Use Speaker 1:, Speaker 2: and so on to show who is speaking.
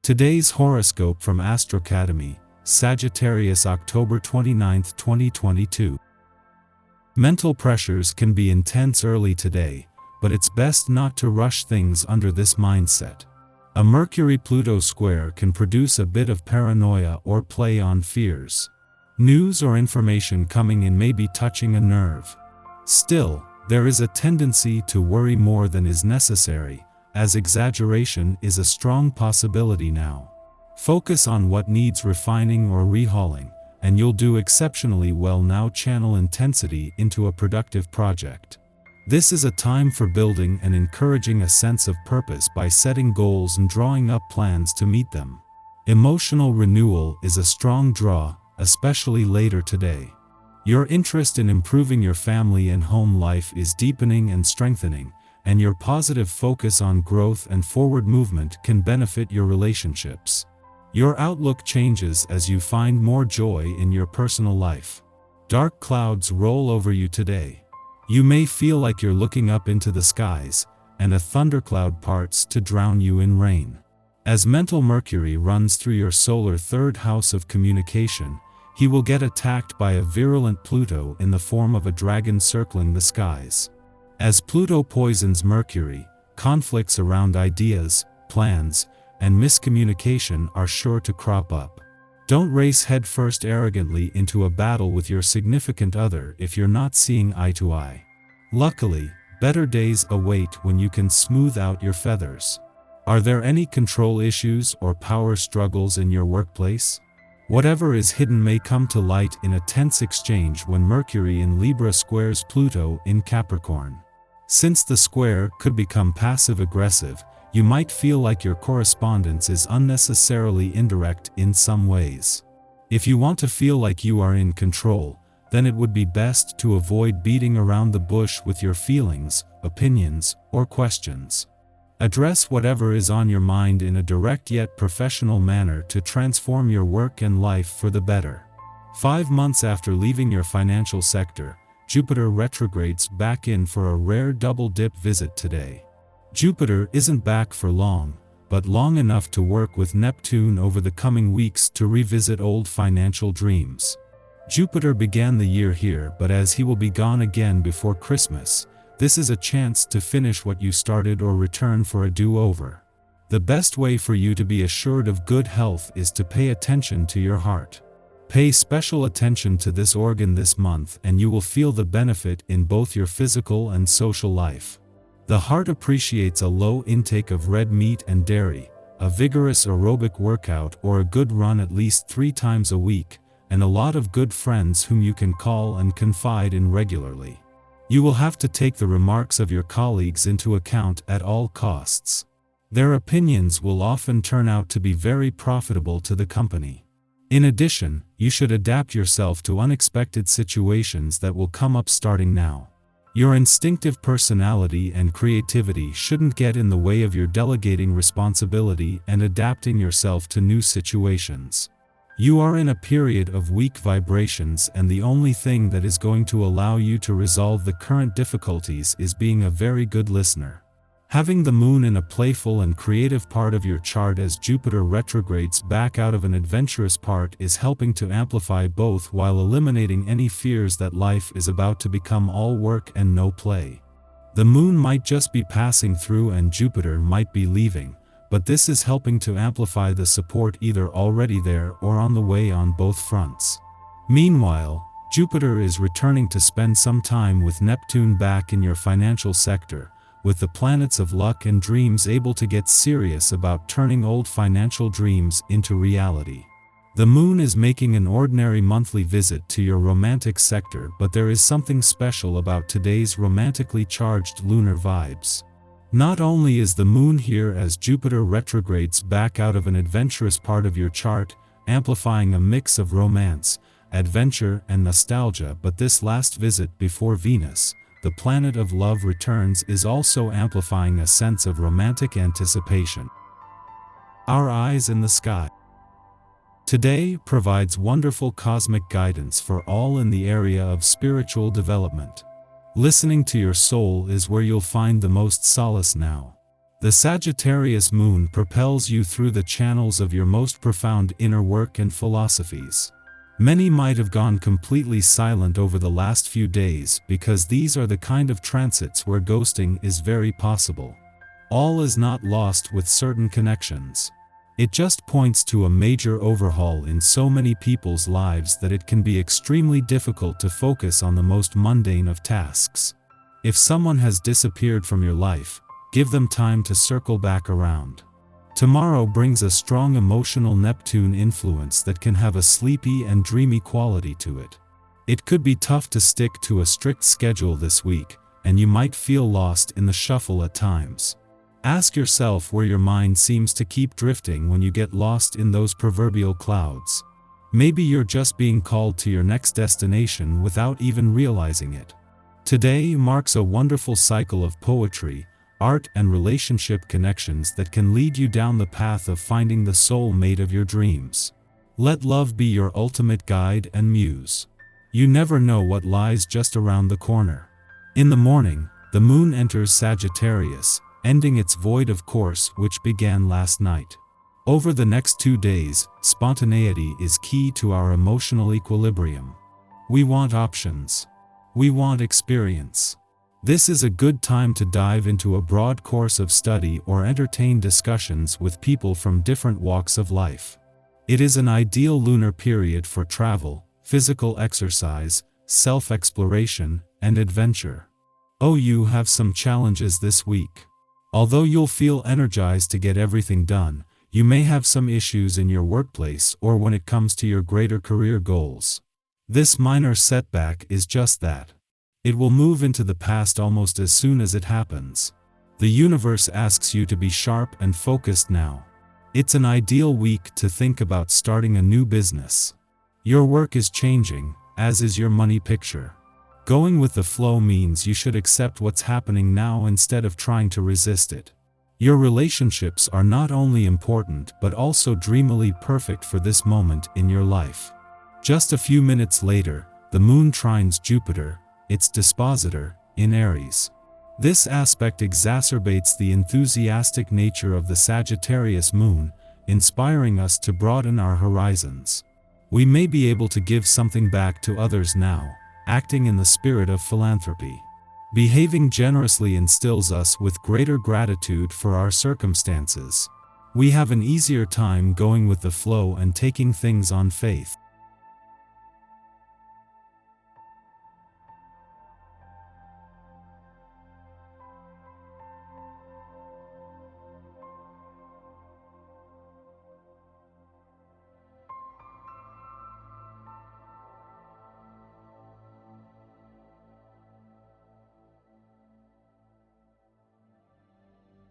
Speaker 1: Today's horoscope from Astrocademy, Sagittarius, October 29, 2022. Mental pressures can be intense early today, but it's best not to rush things under this mindset. A Mercury-Pluto square can produce a bit of paranoia or play on fears. News or information coming in may be touching a nerve. Still, there is a tendency to worry more than is necessary, as exaggeration is a strong possibility now. Focus on what needs refining or rehauling, and you'll do exceptionally well now. Channel intensity into a productive project. This is a time for building and encouraging a sense of purpose by setting goals and drawing up plans to meet them. Emotional renewal is a strong draw, especially later today. Your interest in improving your family and home life is deepening and strengthening, and your positive focus on growth and forward movement can benefit your relationships. Your outlook changes as you find more joy in your personal life. Dark clouds roll over you today. You may feel like you're looking up into the skies, and a thundercloud parts to drown you in rain. As mental Mercury runs through your solar third house of communication, he will get attacked by a virulent Pluto in the form of a dragon circling the skies. As Pluto poisons Mercury, conflicts around ideas, plans, and miscommunication are sure to crop up. Don't race headfirst arrogantly into a battle with your significant other if you're not seeing eye to eye. Luckily, better days await when you can smooth out your feathers. Are there any control issues or power struggles in your workplace? Whatever is hidden may come to light in a tense exchange when Mercury in Libra squares Pluto in Capricorn. Since the square could become passive-aggressive, you might feel like your correspondence is unnecessarily indirect in some ways. If you want to feel like you are in control, then it would be best to avoid beating around the bush with your feelings, opinions, or questions. Address whatever is on your mind in a direct yet professional manner to transform your work and life for the better. 5 months after leaving your financial sector, Jupiter retrogrades back in for a rare double-dip visit today. Jupiter isn't back for long, but long enough to work with Neptune over the coming weeks to revisit old financial dreams. Jupiter began the year here, but as he will be gone again before Christmas, this is a chance to finish what you started or return for a do-over. The best way for you to be assured of good health is to pay attention to your heart. Pay special attention to this organ this month and you will feel the benefit in both your physical and social life. The heart appreciates a low intake of red meat and dairy, a vigorous aerobic workout or a good run at least 3 times a week, and a lot of good friends whom you can call and confide in regularly. You will have to take the remarks of your colleagues into account at all costs. Their opinions will often turn out to be very profitable to the company. In addition, you should adapt yourself to unexpected situations that will come up starting now. Your instinctive personality and creativity shouldn't get in the way of your delegating responsibility and adapting yourself to new situations. You are in a period of weak vibrations, and the only thing that is going to allow you to resolve the current difficulties is being a very good listener. Having the moon in a playful and creative part of your chart as Jupiter retrogrades back out of an adventurous part is helping to amplify both while eliminating any fears that life is about to become all work and no play. The moon might just be passing through and Jupiter might be leaving, but this is helping to amplify the support either already there or on the way on both fronts. Meanwhile, Jupiter is returning to spend some time with Neptune back in your financial sector, with the planets of luck and dreams able to get serious about turning old financial dreams into reality. The moon is making an ordinary monthly visit to your romantic sector, but there is something special about today's romantically charged lunar vibes. Not only is the moon here as Jupiter retrogrades back out of an adventurous part of your chart, amplifying a mix of romance, adventure, and nostalgia, but this last visit before Venus, the planet of love, returns is also amplifying a sense of romantic anticipation. Our eyes in the sky. Today provides wonderful cosmic guidance for all in the area of spiritual development. Listening to your soul is where you'll find the most solace now. The Sagittarius moon propels you through the channels of your most profound inner work and philosophies. Many might have gone completely silent over the last few days because these are the kind of transits where ghosting is very possible. All is not lost with certain connections. It just points to a major overhaul in so many people's lives that it can be extremely difficult to focus on the most mundane of tasks. If someone has disappeared from your life, give them time to circle back around. Tomorrow brings a strong emotional Neptune influence that can have a sleepy and dreamy quality to it. It could be tough to stick to a strict schedule this week, and you might feel lost in the shuffle at times. Ask yourself where your mind seems to keep drifting when you get lost in those proverbial clouds. Maybe you're just being called to your next destination without even realizing it. Today marks a wonderful cycle of poetry, art and relationship connections that can lead you down the path of finding the soul mate of your dreams. Let love be your ultimate guide and muse. You never know what lies just around the corner. In the morning, the moon enters Sagittarius, ending its void of course which began last night. Over the next 2 days, spontaneity is key to our emotional equilibrium. We want options. We want experience. This is a good time to dive into a broad course of study or entertain discussions with people from different walks of life. It is an ideal lunar period for travel, physical exercise, self-exploration, and adventure. Oh, you have some challenges this week. Although you'll feel energized to get everything done, you may have some issues in your workplace or when it comes to your greater career goals. This minor setback is just that. It will move into the past almost as soon as it happens. The universe asks you to be sharp and focused now. It's an ideal week to think about starting a new business. Your work is changing, as is your money picture. Going with the flow means you should accept what's happening now instead of trying to resist it. Your relationships are not only important but also dreamily perfect for this moment in your life. Just a few minutes later, the moon trines Jupiter, its dispositor, in Aries. This aspect exacerbates the enthusiastic nature of the Sagittarius moon, inspiring us to broaden our horizons. We may be able to give something back to others now, acting in the spirit of philanthropy. Behaving generously instills us with greater gratitude for our circumstances. We have an easier time going with the flow and taking things on faith.